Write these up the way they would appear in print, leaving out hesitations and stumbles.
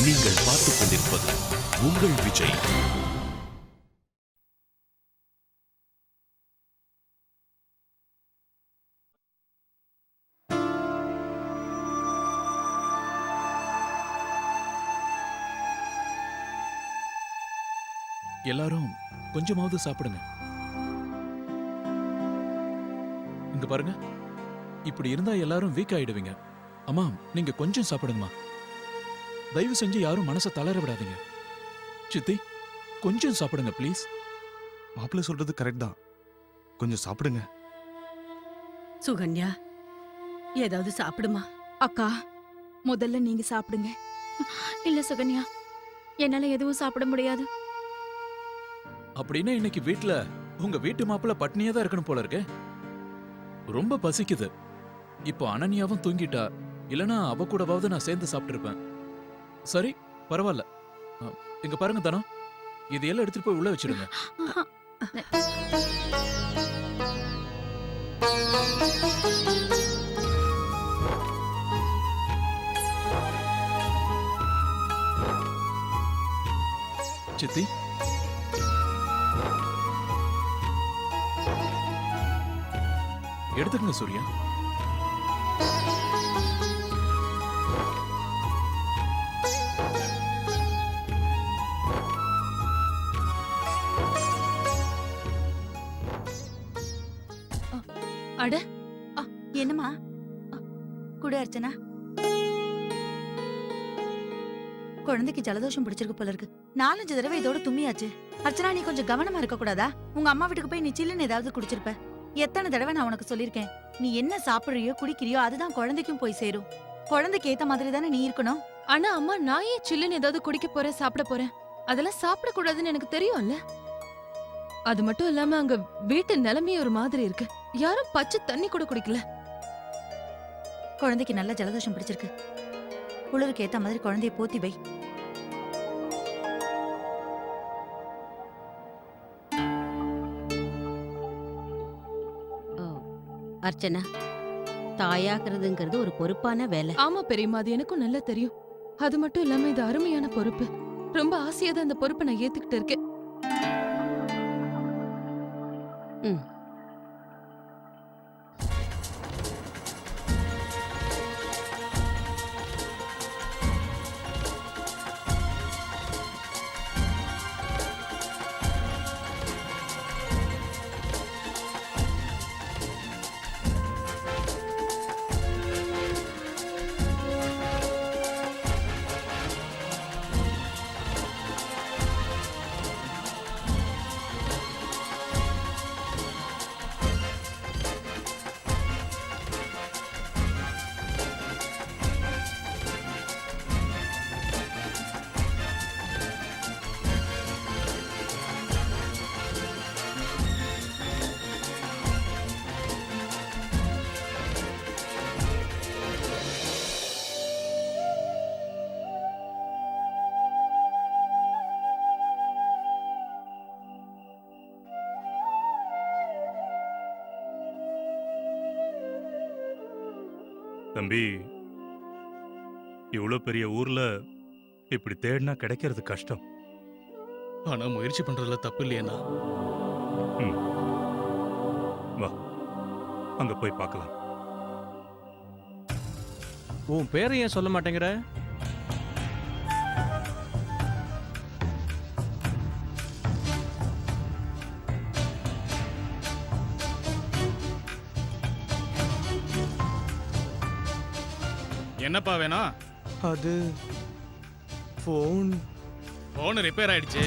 நீங்கள் பார்த்துக் கொண்டிருப்பது உங்கள் விஜய். எல்லாரும் கொஞ்சமாவது சாப்பிடுங்க. இங்க பாருங்க, இப்படி இருந்தா எல்லாரும் வீக் ஆயிடுவீங்க. அம்மா, நீங்க கொஞ்சம் சாப்பிடுங்கம்மா. தயவு செஞ்சு யாரும் மனசை தளர விடாதீங்க. சித்தி, கொஞ்சம் சாப்பிடுங்க ப்ளீஸ். மாப்பிள்ள சொல்றது கரெக்ட் தான், கொஞ்சம் சாப்பிடுங்க. சுகன்யா, ஏதாவது சாப்பிடுமா. அக்கா, முதல்ல நீங்க சாப்பிடுங்க. இல்ல சுகன்யா, என்னால எதுவும் சாப்பிட முடியாது. அப்படின்னா இன்னைக்கு வீட்ல உங்க வீட்டு மாப்பிள்ள பட்னியா தான் இருக்கணும் போல இருக்கு. ரொம்ப பசிக்குது. இப்போ அனன்யாவும் தூங்கிட்டா, இல்லனா அவ கூடவாவது நான் சேர்ந்து சாப்பிட்டு இருப்பேன். சரி, பரவாயில்ல. இங்க பாருங்க தனம், இதையெல்லாம் எடுத்துட்டு போய் உள்ள வச்சிடுங்க. சித்தி, எடுத்துக்கங்க சூர்யா. அட, என்னம்மா? குடு அர்ச்சனா. குழந்தைக்கு ஜலதோஷம் பிடிச்சிருக்கு போல இருக்கு. 4-5 தடவை இதோட தும்மியாச்சு. அர்ச்சனா, நீ கொஞ்சம் கவனமா இருக்க கூடாதா? உங்க அம்மா வீட்டுக்கு போய் நீ சில்லுன்னு ஏதாவது குடிச்சிருப்ப. எத்தனை தடவை நான் உனக்கு சொல்லிருக்கேன், நீ என்ன சாப்பிடுறியோ குடிக்கிறியோ அதுதான் குழந்தைக்கும் போய் சேரும். குழந்தைக்கு ஏத்த மாதிரி தானே நீ இருக்கணும். ஆனா அம்மா, நான் ஏன் சில்லுன்னு ஏதாவது குடிக்க போறேன், சாப்பிட போறேன்? அதெல்லாம் சாப்பிடக்கூடாதுன்னு எனக்கு தெரியும்ல. அது மட்டும் இல்லாம அங்க வீட்டு நிலைமையே ஒரு மாதிரி இருக்கு. யாரும் பச்சை தண்ணி கூட குடிக்கல. குழந்தைக்கு நல்ல ஜலதோஷம் பிடிச்சிருக்கு. குளிருக்கு ஏத்த மாதிரி குழந்தைய போத்தி வை. அர்ச்சனா, தாயாக்குறதுங்கிறது ஒரு பொறுப்பான வேலை. ஆமா பெரியம்மா, அது எனக்கும் நல்லா தெரியும். அது மட்டும் இல்லாம இது அருமையான பொறுப்பு. ரொம்ப ஆசையா தான் அந்த பொறுப்பை நான் ஏத்துக்கிட்டு இருக்கேன். தம்பி, இவ்வளோ பெரிய ஊர்ல இப்படி தேடினா கிடைக்கிறது கஷ்டம். ஆனா முயற்சி பண்றதுல தப்பு இல்லையா? வா, அங்க போய் பார்க்கலாம். உன் பேரை ஏன் சொல்ல மாட்டேங்கிற? என்னப்பா வேணும்? அது போன் ரிப்பேர் ஆயிடுச்சு.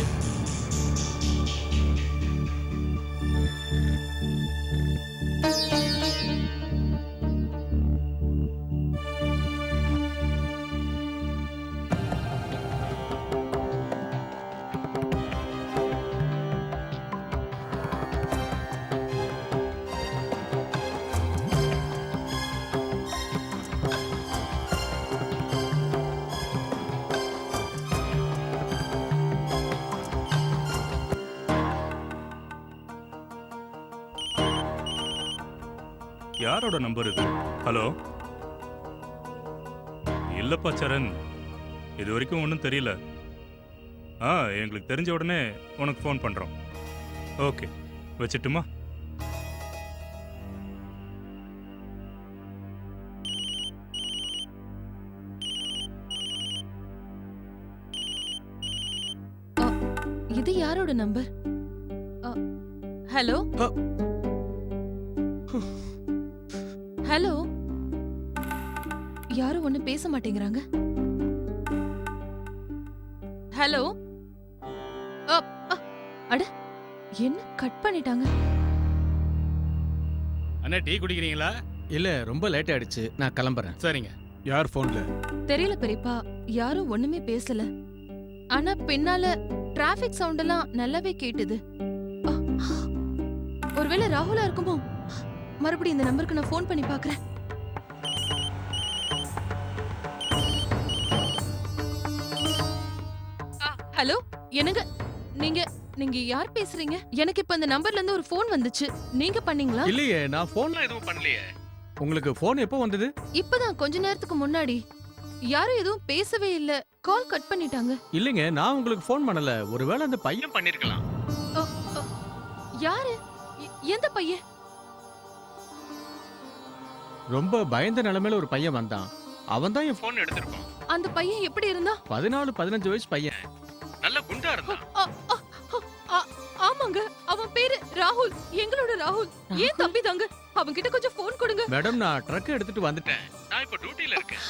யாரோட நம்பர் இது? ஹலோ, இல்லப்பா சரண், இது வரைக்கும் ஒன்றும் தெரியல. எங்களுக்கு தெரிஞ்ச உடனே உனக்கு ஃபோன் பண்ணுறோம். ஓகே, வச்சிட்டுமா? இது யாரோட நம்பர்? ஹலோ ஹலோ, யாரும் ஒண்ணு பேச மாட்டேங்கிறாங்க. ஹலோ, அட என்ன கட் பண்ணிட்டாங்க? அண்ணா டீ குடிக்கிறீங்களா? இல்ல ரொம்ப லேட் ஆயிடுச்சு, நான் கிளம்புறேன். சரிங்க. யார் போன்ல? தெரியல பெரியப்பா, யாரும் ஒண்ணுமே பேசல. ஆனா பின்னால டிராபிக் சவுண்ட் எல்லாம் நல்லாவே கேட்டுது. அ, ஒருவேளை ராகுலா இருக்குமோ? மறுபடியும் இந்த நம்பருக்கு நான் ஃபோன் பண்ணி பார்க்கறேன். ஹலோ, என்னங்க? நீங்க நீங்க யார் பேசுறீங்க? எனக்கு இப்ப இந்த நம்பர்ல இருந்து ஒரு ஃபோன் வந்துச்சு. நீங்க பண்ணீங்களா? இல்லையே, நான் போன்லாம் எதுவும் பண்ணலையே. உங்களுக்கு போன் எப்போ வந்தது? இப்பதான் கொஞ்ச நேரத்துக்கு முன்னாடி. யாரும் எதுவும் பேசவே இல்ல. கால் கட் பண்ணிட்டாங்க. இல்லைங்க, நான் உங்களுக்கு ஃபோன் பண்ணல. ஒருவேளை அந்த பையன் பண்ணிருக்கலாம். அ, அ, யாரு? எந்த பையன்? ரொம்ப பயந்த நிலைமையில ஒரு பையன் வந்தான். அவன் தான் என் போன் எடுத்திருப்பான். அந்த பையன் எப்படி இருந்தா? 14-15 வயசு பையன், நல்ல குண்டா இருந்தான். ஆமாங்க, அவன் பேரு ராகுல். எங்களோட ராகுல். ஏன் தம்பி தாங்க. அவன் கிட்ட கொஞ்சம் ஃபோன் கொடுங்க. மேடம், நான் ட்ரக் எடுத்துட்டு வந்துட்டேன். நான் இப்ப டியூட்டில இருக்கேன்.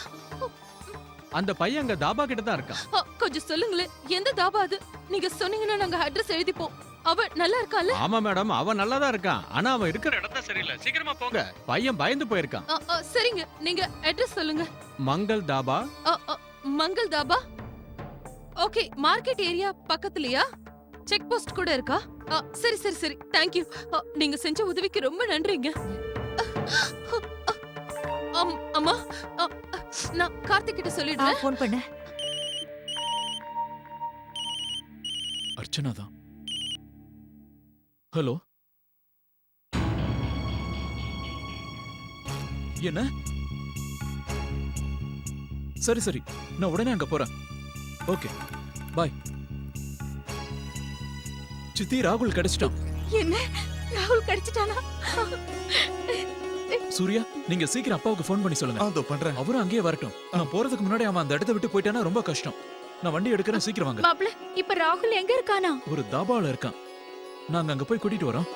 அந்த பையன் அங்க தாபா கிட்ட தான் இருக்கான். கொஞ்சம் சொல்லுங்களேன், எந்த தாபா அது? நீங்க சொன்னீங்கன்னா நாங்க அட்ரஸ் எழுதிப்போம். அவன் நல்லா இருக்கான்ல? ஆமா மேடம், அவன் நல்லா தான் இருக்கான். ஆனா அவன் இருக்கிற இடம் தான் சரியில்லை. சீக்கிரமா போங்க, பையன் பயந்து போயிருக்கான். சரிங்க, நீங்க அட்ரஸ் சொல்லுங்க. Mangal Dhaba. Mangal Dhaba. Okay, market area பக்கத்துலயா? செக் போஸ்ட் கூட இருக்கா? சரி சரி சரி, தேங்க்யூ. நீங்க செஞ்ச உதவிக்கு ரொம்ப நன்றிங்க. அம்மா, நான் கார்த்திக் கிட்ட சொல்லிடுறேன். ஃபோன் பண்ணு. அர்ச்சனா தான். ஹலோ, என்ன? சரி சரி, நான் உடனே அங்க போறேன். ஓகே, பாய். சித்தி, ராகுல் கிடைச்சிட்டான். என்ன? ராகுல் கிடைச்சிட்டானா? சூர்யா, நீங்க சீக்கிரம் அப்பாவுக்கு ஃபோன் பண்ணி சொல்லுங்க. அதோ பண்றேன். அவரும் அங்கேயே வரட்டும். நான் போறதுக்கு முன்னாடி அவன் அந்த இடத்தை விட்டு போயிட்டானா ரொம்ப கஷ்டம். நான் வண்டி எடுக்கிறேன், சீக்கிரம் வாங்க. மாப்ள, இப்ப ராகுல் எங்க இருக்கானா? ஒரு தாபால இருக்கான். நாங்க அங்க போய் கூட்டிட்டு வரோம்.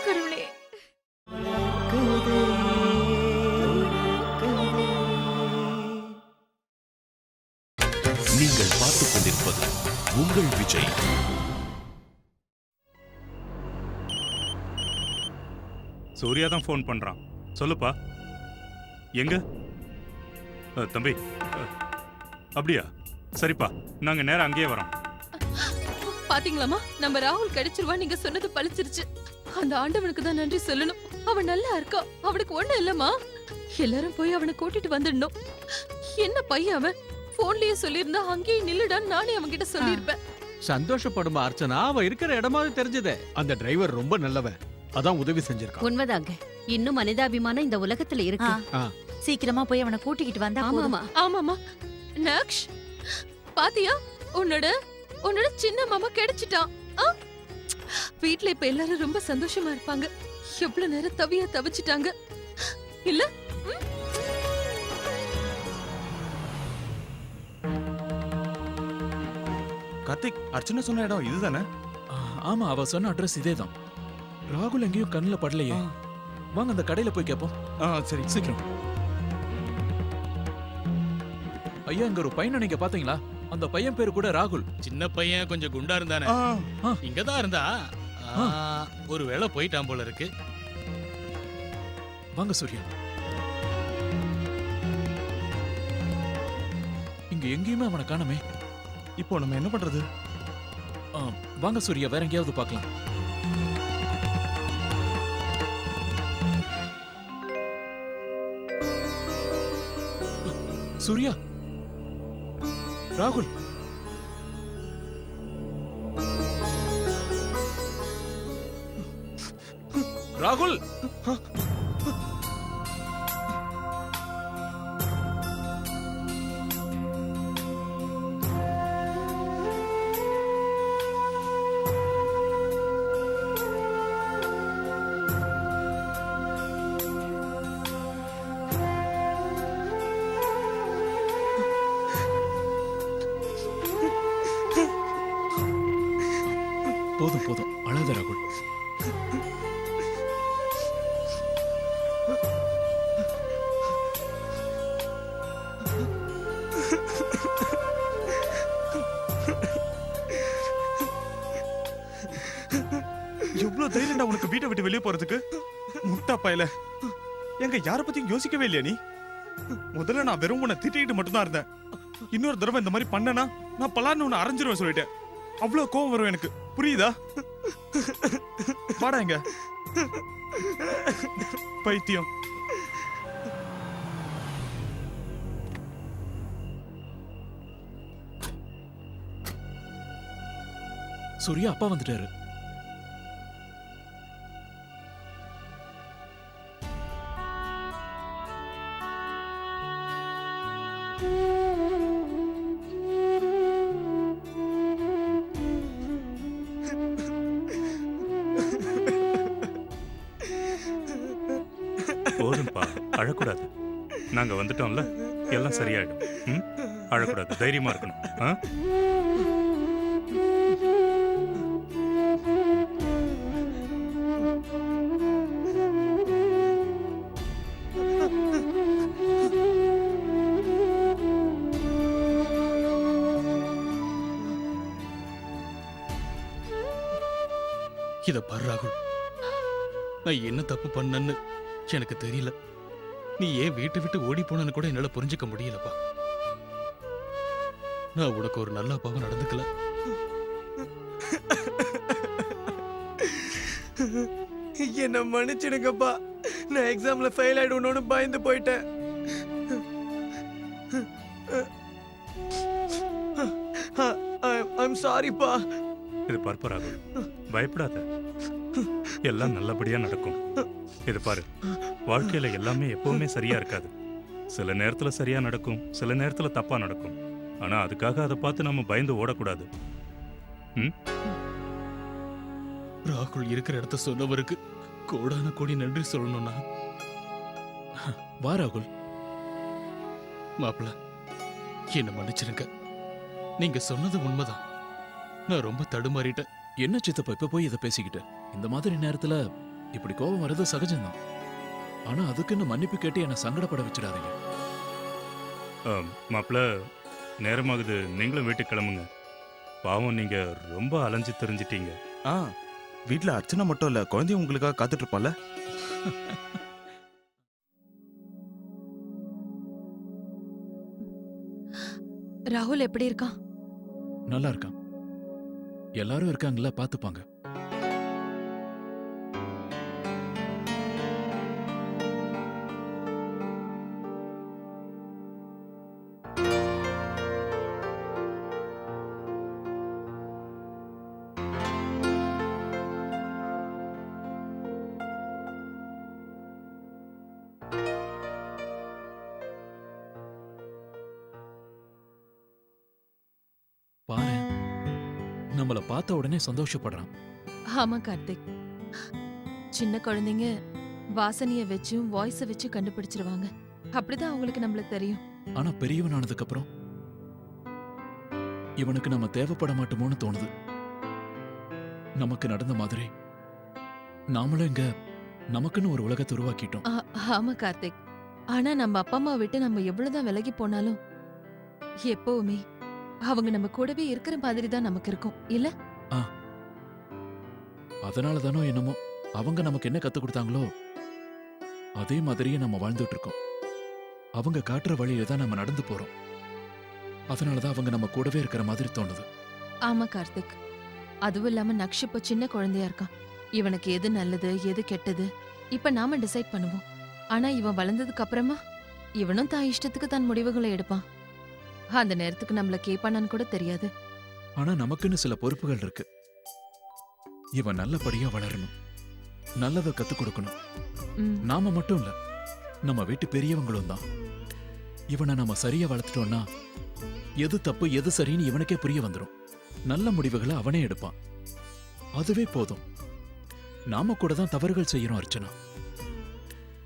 கடவுளே. நீங்கள் பார்த்துக் கொண்டிருப்பது உங்கள் விஜய். சூர்யா தான் ஃபோன் பண்றான். சொல்லுப்பா. எங்க? தம்பி, அப்படியா? சரிப்பா, நாங்க நேரா அங்கேயே வரோம். பாத்தீங்களாமா, நம்ம ராகுல் கிடைச்சிருவா. நீங்க சொன்னது பழிச்சிருச்சு. அந்த ஆண்டவனுக்கு தான் நன்றி சொல்லணும். அவன் நல்லா இருக்கா. அவனுக்கு ஒண்ணு இல்லம்மா. எல்லாரும் போய் அவனை கூட்டிட்டு வந்துடணும். என்ன பையன் அவன்? போன்லயே சொல்லியிருந்தா அங்கேயே நில்லுடான்னு நானே அவன் கிட்ட சொல்லியிருப்பேன். சந்தோஷப்படுமா அர்ச்சனா, அவ இருக்கிற இடமாவது தெரிஞ்சதே. அந்த டிரைவர் ரொம்ப நல்லவன், அதான் உதவி செஞ்சிருக்கான். உண்மைதாங்க. இன்னும் மனிதாபிமானம் இந்த உலகத்துல இருக்கு. சீக்கிரமா போய் அவனை கூட்டிக்கிட்டு வந்தா போதுமா? ஆமாமா. நக்ஷ், பாத்தியா? உன்னோட சின்ன மாமா கிடைச்சிட்டான். வீட்ல இப்ப எல்லாரும் ரொம்ப சந்தோஷமா இருப்பாங்க. எவ்வளவு நேரம் தவிச்சிட்டாங்க இல்ல? கார்த்திக், அர்ச்சனா சொன்ன இடம் இதுதானே? ஆமா, அவ சொன்ன அட்ரஸ் இதேதான். ராகுல் எங்கேயும் கண்ணுல படலையே. வாங்க அந்த கடையில போய் கேப்போம். சரி, சீக்கிரம். ஐயா, இங்க ஒரு பையனை நீங்க பாத்தீங்களா? அந்த பையன் பேரு கூட ராகுல். சின்ன பையன் கொஞ்சம் குண்டா இருந்தானே, இங்கதான் இருந்தா. ஒருவேளை போயிட்டான் போல இருக்கு. வாங்க சூர்யா. இங்க எங்கேயுமே அவனை காணோமே. இப்போ நம்ம என்ன பண்றது? வாங்க சூர்யா, வேற எங்கேயாவது பார்க்கலாம். சூர்யா, ராகுல், ராகுல், போதும் போதும் அழாத ராகுல். எவ்வளவு தைரியம்டா உனக்கு வீட்டை விட்டு வெளியே போறதுக்கு? முட்டா பயல, எங்க யார பத்தியும் யோசிக்கவே இல்லையா நீ? முதல்ல நான் வெறும் உன்னை திட்டிக்கிட்டு மட்டும்தான் இருந்தேன். இன்னொரு தடவை இந்த மாதிரி பண்ணனா நான் பலான்னு உன்னை அரைஞ்சிருவேன் சொல்லிட்டேன். அவ்வளவு கோவம் வரும் எனக்கு, புரியுதா? வாடா இங்க பைத்தியம். சூர்யா அப்பா வந்துட்டாரு. போதும்பா, அழக்கூடாது. நாங்க வந்துட்டோம்ல, எல்லாம் சரியாயிடும். ம்? அழக்கூடாது, தைரியமா இருக்கணும். ஆ? இத பாரு ராகுல், நான் என்ன தப்பு பண்ணேன்னு எனக்கு தெரியல. நீ ஏன் வீட்டை விட்டு ஓடி போனன்னு கூட என்னால புரிஞ்சுக்க முடியலப்பா. நான் உனக்கு ஒரு நல்ல அப்பாவும் நடந்துக்கல. என்ன மன்னிச்சிடுங்கப்பா, நான் எக்ஸாம்ல ஃபெயில் ஆயிடுவேன்னு பயந்து போயிட்டேன். ஐம் சாரிப்பா. இது பார்ப்பா ராகுல், பயப்படாத, எல்லாம் நல்லபடியா நடக்கும். இது பாரு, வாழ்க்கையில எல்லாமே எப்பவுமே சரியா இருக்காது. சில நேரத்துல சரியா நடக்கும், சில நேரத்துல தப்பா நடக்கும். ஆனா அதுக்காக அதை பார்த்து நம்ம பயந்து ஓடக்கூடாது. ம்? ராகுல் இருக்கிற இடத்த சொன்னவருக்கு கோடான கோடி நன்றி சொல்லணும்னா. வா ராகுல். மாப்பிள்ள, என்ன மன்னிச்சிருங்க. நீங்க சொன்னது உண்மைதான். நான் ரொம்ப தடுமாறிட்டேன். என்ன சித்தப்பா இப்ப போய் இதை பேசிக்கிட்டு? இந்த மாதிரி நேரத்துல இப்படி கோபம் வர்றது சகஜம்தான். ஆனா அதுக்குன்னு மன்னிப்பு கேட்டு என்ன சங்கடப்பட வச்சிடாதீங்க. மாப்பிள்ள, நேரமாகுது, நீங்களும் வீட்டுக்கு கிளம்புங்க. பாவம், நீங்க ரொம்ப அலைஞ்சு தெரிஞ்சிட்டீங்க. வீட்டுல அர்ச்சனை மட்டும் இல்ல, குழந்தையும் உங்களுக்காக காத்துட்டு இருப்பால. ராகுல் எப்படி இருக்கான்? நல்லா இருக்கான். எல்லாரும் இருக்காங்கல்ல, பாத்துப்பாங்க. பாரு, நம்மள பார்த்த உடனே சந்தோஷப்படுறான். ஆமா கார்த்திக், சின்ன குழந்தைங்க வாசனைய வச்சும் வாய்ஸ வச்சு கண்டுபிடிச்சிருவாங்க. அப்படிதான் அவங்களுக்கு நம்மள தெரியும். ஆனா பெரியவன் ஆனதுக்கு அப்புறம் இவனுக்கு நம்ம தேவைப்பட மாட்டோமோன்னு தோணுது. நமக்கு நடந்த மாதிரி நாமளும் இங்க நமக்குன்னு ஒரு உலகத்தை உருவாக்கிட்டோம். ஆமா கார்த்திக், ஆனா நம்ம அப்பா அம்மா விட்டு நம்ம எவ்வளவுதான் விலகி போனாலும் எப்பவுமே அவங்க நம்ம கூடவே இருக்கிற மாதிரி தான் நமக்கு இருக்கும், இல்ல? அதனால தானோ என்னமோ அவங்க நமக்கு என்ன கத்து கொடுத்தாங்களோ அதே மாதிரியே நம்ம வாழ்ந்துட்டு இருக்கோம். அவங்க காட்டுற வழியில தான் நம்ம நடந்து போறோம். அதனாலதான் அவங்க நம்ம கூடவே இருக்கிற மாதிரி தோணுது. ஆமா கார்த்திக், அதுவும் இல்லாம நக்ஷ் இப்ப சின்ன குழந்தையா இருக்கான். இவனுக்கு எது நல்லது எது கெட்டது இப்ப நாம டிசைட் பண்ணுவோம். ஆனா இவன் வளர்ந்ததுக்கு அப்புறமா இவனும் தான் இஷ்டத்துக்கு தன் முடிவுகளை எடுப்பான். அந்த நேரத்துக்கு நம்மள கேப்பானான்னு கூட தெரியாது. ஆனா நமக்குன்னு சில பொறுப்புகள் இருக்கு. இவன் நல்லபடியா வளரணும், நல்லதை கத்துக் கொடுக்கணும். ம், நாம மட்டும் இல்ல, நம்ம வீட்டு பெரியவங்களும் தான். இவனை நம்ம சரியா வளர்த்துட்டோம்னா எது தப்பு எது சரின்னு இவனுக்கே புரிய வந்துடும். நல்ல முடிவுகளை அவனே எடுப்பான். அதுவே போதும். நாம கூட தான் தவறுகள் செய்யறோம் அர்ச்சனா.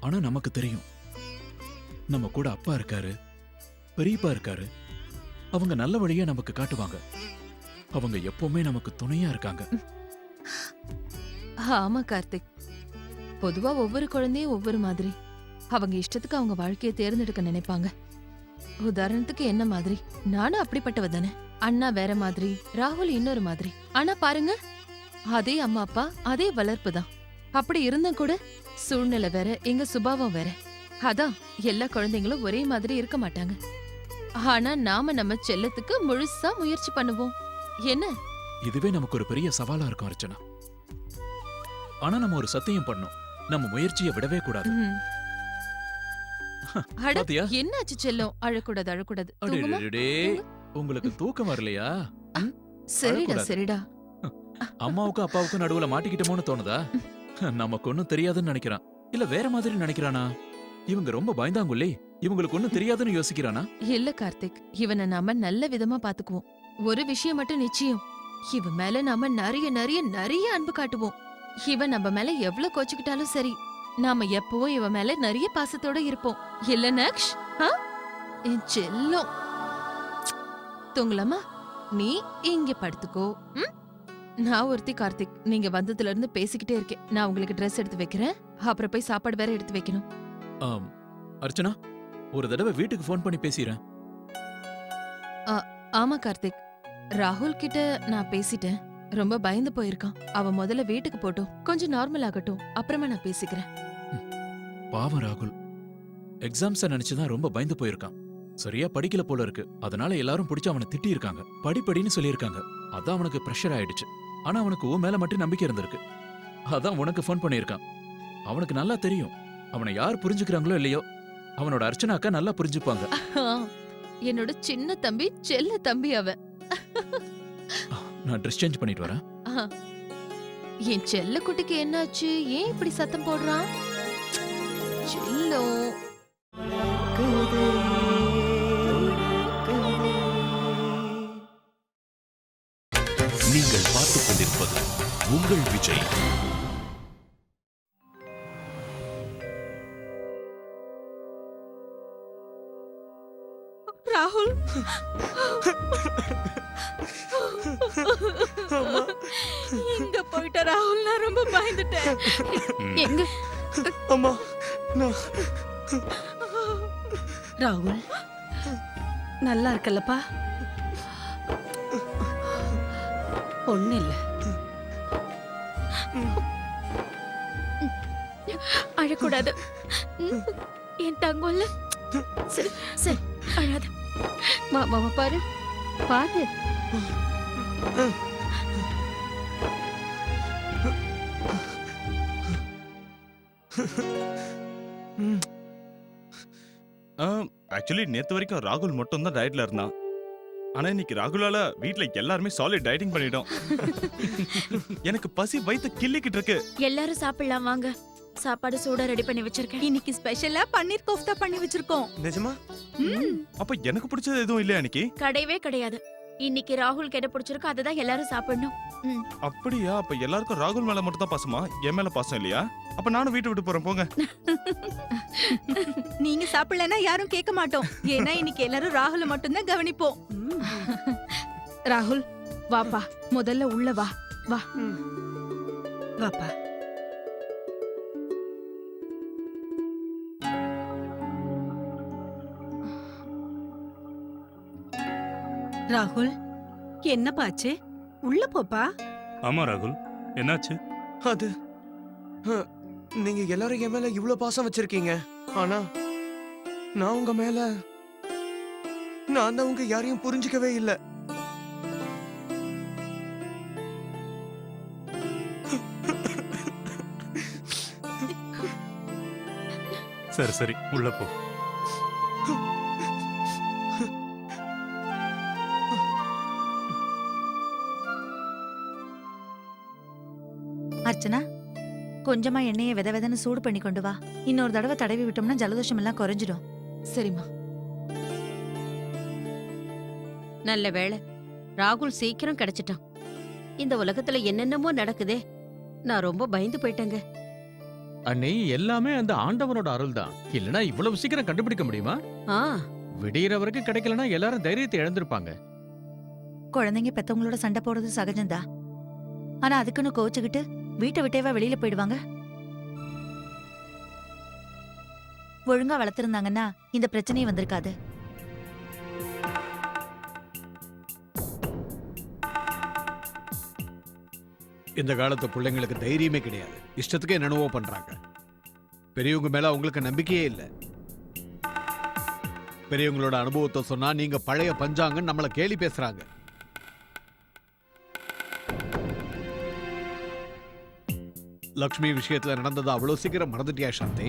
ஆனா நமக்கு தெரியும், நம்ம கூட அப்பா இருக்காரு, பெரியப்பா இருக்காரு. அவங்க நல்ல வழியா நமக்கு காட்டுவாங்க. அவங்க எப்பவுமே நமக்கு துணையா இருக்காங்க. ஆமா கார்த்திக். பொதுவா ஒவ்வொரு குழந்தையும் ஒவ்வொரு மாதிரி. அவங்க இஷ்டத்துக்கு அவங்க வாழ்க்கையை தேர்ந்தெடுக்க நினைப்பாங்க. உதாரணத்துக்கு என்ன மாதிரி நானும் அப்படிப்பட்டவ தானே. அண்ணா வேற மாதிரி, ராகுல் இன்னொரு மாதிரி. ஆனா பாருங்க, அதே அம்மா அப்பா, அதே வளர்ப்பு தான். அப்படி இருந்தும் கூட சூழ்நிலை வேற, எங்க சுபாவம் வேற. அதான் எல்லா குழந்தைங்களும் ஒரே மாதிரி இருக்க மாட்டாங்க. ஆனா நாம நம்ம செல்லத்துக்கு முழுசா முயற்சி பண்ணுவோம். என்ன? இதுவே நமக்கு ஒரு பெரிய சவாலா இருக்கும் அர்ச்சனா. ஆனா நம்ம ஒரு சத்தியம் பண்ணோம், நம்ம முயற்சியை விடவே கூடாது. ம். அட, பாத்தியா? என்னாச்சு செல்லம்? அழக்கூடாது அழக்கூடாது. தூங்குமா? அடேடே, உங்களுக்கு தூக்கம் வரலையா? சரிடா அழக்கூடாது. சரிடா. அம்மாவுக்கும் அப்பாவுக்கும் நடுவுல மாட்டிக்கிட்டோமோன்னு தோணுதா? நமக்கு ஒண்ணும் தெரியாதுன்னு நினைக்கிறான், இல்ல வேற மாதிரி நினைக்கிறானா? இவங்க ரொம்ப பயந்தாங்குள்ளே, இவங்களுக்கு ஒண்ணும் தெரியாதுன்னு யோசிக்கிறானா? இல்ல கார்த்திக், இவனை நாம நல்ல விதமா பாத்துக்குவோம். ஒரு விஷயம் மட்டும் நிச்சயம், இவன் மேல நாம நிறைய நிறைய நிறைய அன்பு காட்டுவோம். இவன் நம்ம மேல எவ்வளவு கோச்சுக்கிட்டாலும் சரி, நாம எப்பவும் இவன் மேல நிறைய பாசத்தோட இருப்போம். இல்ல நக்ஷ்? என் செல்லம். தூங்கலாமா? நீ இங்க படுத்துக்கோ. ம்? நான் ஒருத்தி கார்த்திக், நீங்க வந்ததுல இருந்து பேசிக்கிட்டே இருக்கேன். நான் உங்களுக்கு ட்ரெஸ் எடுத்து வைக்கிறேன். அப்புறம் போய் சாப்பாடு வேற எடுத்து வைக்கணும். அர்ச்சனா, ஒரு தடவை வீட்டுக்கு ஃபோன் பண்ணி பேசிறேன். ஆமா கார்த்திக், ராகுல் கிட்ட நான் பேசிட்டேன். ரொம்ப பயந்து போயிருக்கான். அவன் முதல்ல வீட்டுக்கு போட்டும், கொஞ்சம் நார்மல் ஆகட்டும், அப்புறமா நான் பேசிக்கிறேன். பாவம் ராகுல், எக்ஸாம்ஸ நினைச்சுதான் ரொம்ப பயந்து போயிருக்கான். சரியா படிக்கல போல இருக்கு. அதனால எல்லாரும் பிடிச்சு அவனை திட்டி இருக்காங்க, படிப்படின்னு சொல்லியிருக்காங்க. அதான் அவனுக்கு பிரஷர் ஆயிடுச்சு. ஆனா அவனுக்கு உன் மேல மட்டும் நம்பிக்கை இருந்திருக்கு. அதான் உனக்கு ஃபோன் பண்ணியிருக்கான். அவனுக்கு நல்லா தெரியும், அவனை யார் புரிஞ்சுக்கிறாங்களோ இல்லையோ, அவனோட அர்ச்சனா அக்கா நல்லா புரிஞ்சுப்பாங்க. என்னோட சின்ன தம்பி, செல்ல தம்பி அவன். நான் ட்ரெஸ் சேஞ்ச் பண்ணிட்டு வரேன். என் செல்ல குட்டிக்கு என்னாச்சு? ஏன் இப்படி சத்தம் போடுறான்? செல்லம். நீங்கள் பார்த்துக் கொண்டிருப்பது உங்கள் விஜய். ராகுல், எங்க போயிட்ட ராகுல்? நான் ரொம்ப பயந்துட்டேன். எங்க? அம்மா, நான் ராகுல், நல்லா இருக்கல்லப்பா? ஒண்ணு இல்ல. அழக்கூடாது. என் தங்கம்ல. சரி சரி, அழாத. மாமாவை பாரு பாரு. ஆக்சுவலி நேத்து வரைக்கும் ராகுல் மட்டும் தான் டயட்ல இருந்தான். ஆனா இன்னைக்கு ராகுலால வீட்ல எல்லாருமே சாலிட் டயட்டிங் பண்ணிட்டோம். எனக்கு பசி வயித்து கிள்ளிக்கிட்டு இருக்கு. எல்லாரும் சாப்பிடலாம் வாங்க. சாப்பாடு சூடா ரெடி பண்ணி வச்சிருக்கேன். இன்னைக்கு ஸ்பெஷலா பன்னீர் கோஃப்தா பண்ணி வச்சிருக்கோம். நிஜமா? அப்ப எனக்கு பிடிச்சது எதுவும் இல்லையா இன்னைக்கு? கிடையவே கிடையாது. இன்னைக்கு ராகுல் கிட்ட பிடிச்சிருக்கு, அதுதான் எல்லாரும் சாப்பிடணும். அப்படியா? அப்ப எல்லாருக்கும் ராகுல் மேல மட்டும் தான் பாசமா, என் மேல பாசம் இல்லையா? அப்ப நானும் வீட்டை விட்டு போறேன், போங்க. நீங்க சாப்பிடலன்னா யாரும் கேட்க மாட்டோம். ஏன்னா இன்னைக்கு எல்லாரும் ராகுல மட்டும்தான் கவனிப்போம். ராகுல், வாப்பா, முதல்ல உள்ள வா. வா வாப்பா. ராகுல், என்னப்பாச்சு? உள்ள போப்பா. ஆமா ராகுல், என்னாச்சு? அது நீங்க எல்லாரும் என் மேல இவ்ளோ பாசம் வச்சிருக்கீங்க. ஆனா நான் உங்க மேல, நான் தான் உங்க யாரையும் புரிஞ்சுக்கவே இல்ல. சரி சரி, உள்ள போ. அர்ச்சனா, கொஞ்சமா எண்ணெயை வித விதன்னு சூடு பண்ணி கொண்டு வா. இன்னொரு தடவை தடவி விட்டோம்னா ஜலதோஷம் எல்லாம் குறைஞ்சிடும். சரிம்மா. நல்ல வேளை, ராகுல் சீக்கிரம் கிடைச்சிட்டான். இந்த உலகத்துல என்னென்னமோ நடக்குதே, நான் ரொம்ப பயந்து போயிட்டேங்க. அண்ணே, எல்லாமே அந்த ஆண்டவனோட அருள் தான். இல்லனா இவ்வளவு சீக்கிரம் கண்டுபிடிக்க முடியுமா? விடியற வரைக்கும் கிடைக்கலனா எல்லாரும் தைரியத்தை இழந்திருப்பாங்க. குழந்தைங்க பெத்தவங்களோட சண்டை போடுறது சகஜம்தான். ஆனா அதுக்குன்னு கோச்சுக்கிட்டு வீட்டை விட்டேவா வெளியில போயிடுவாங்க? ஒழுங்கா வளர்த்திருந்தாங்கன்னா இந்த பிரச்சனையே வந்திருக்காது. இந்த காலத்து பிள்ளைங்களுக்கு தைரியமே கிடையாது. இஷ்டத்துக்கே என்னென்னவோ பண்றாங்க. பெரியவங்க மேல அவங்களுக்கு நம்பிக்கையே இல்லை. பெரியவங்களோட அனுபவத்தை சொன்னா நீங்க பழைய பஞ்சாங்கன்னு நம்மளை கேலி பேசுறாங்க. லக்ஷ்மி விஷயத்துல நடந்தது அவ்வளவு சீக்கிரம் மறந்துட்டியா சாந்தி?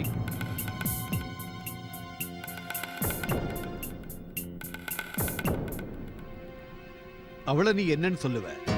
அவளை நீ என்னன்னு சொல்லுவ?